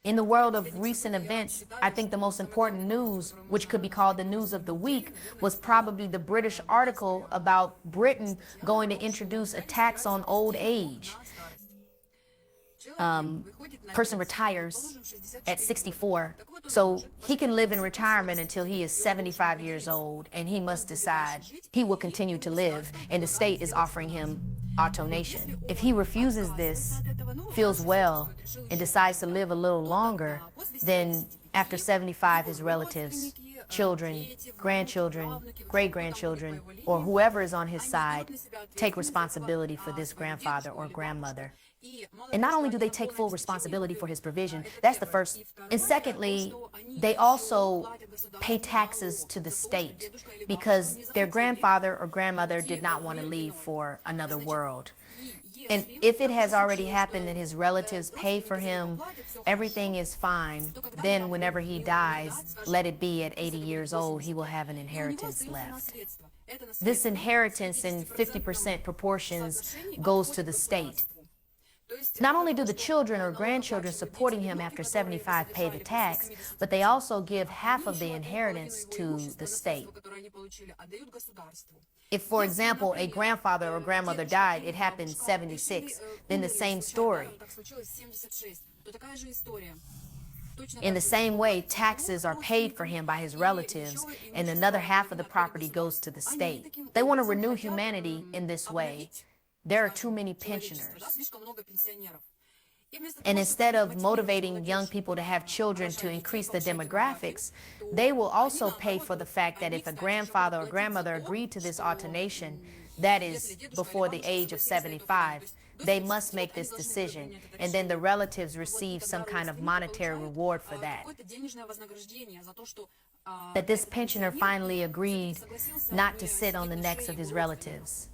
In the world of recent events, I think the most important news, which could be called the news of the week, was probably the British article about Britain going to introduce a tax on old age. Person retires at 64, so he can live in retirement until he is 75 years old, and he must decide he will continue to live, and the state is offering him automation. If he refuses this, feels well, and decides to live a little longer, then after 75, his relatives, children, grandchildren, great-grandchildren, or whoever is on his side, take responsibility for this grandfather or grandmother. And not only do they take full responsibility for his provision, that's the first. And secondly, they also pay taxes to the state because their grandfather or grandmother did not want to leave for another world. And if it has already happened and his relatives pay for him, everything is fine. Then whenever he dies, let it be at 80 years old, he will have an inheritance left. This inheritance in 50% proportions goes to the state. Not only do the children or grandchildren supporting him after 75 pay the tax, but they also give half of the inheritance to the state. If, for example, a grandfather or grandmother died, it happened 76, then the same story. In the same way, taxes are paid for him by his relatives, and another half of the property goes to the state. They want to renew humanity in this way. There are too many pensioners. And instead of motivating young people to have children to increase the demographics, they will also pay for the fact that if a grandfather or grandmother agreed to this alternation, that is, before the age of 75, they must make this decision, and then the relatives receive some kind of monetary reward for that. That this pensioner finally agreed not to sit on the necks of his relatives.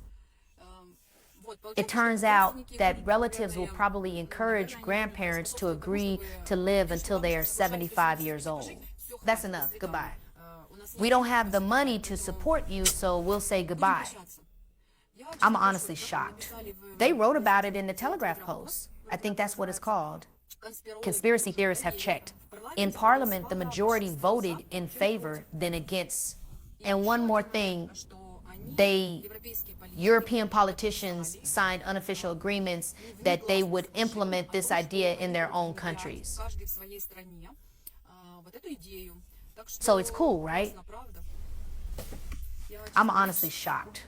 It turns out that relatives will probably encourage grandparents to agree to live until they are 75 years old. That's enough. Goodbye. We don't have the money to support you, so we'll say goodbye. I'm honestly shocked. They wrote about it in the Telegraph Post. I think that's what it's called. Conspiracy theorists have checked. In Parliament, the majority voted in favor than against. And one more thing, European politicians signed unofficial agreements that they would implement this idea in their own countries. So it's cool, right? I'm honestly shocked.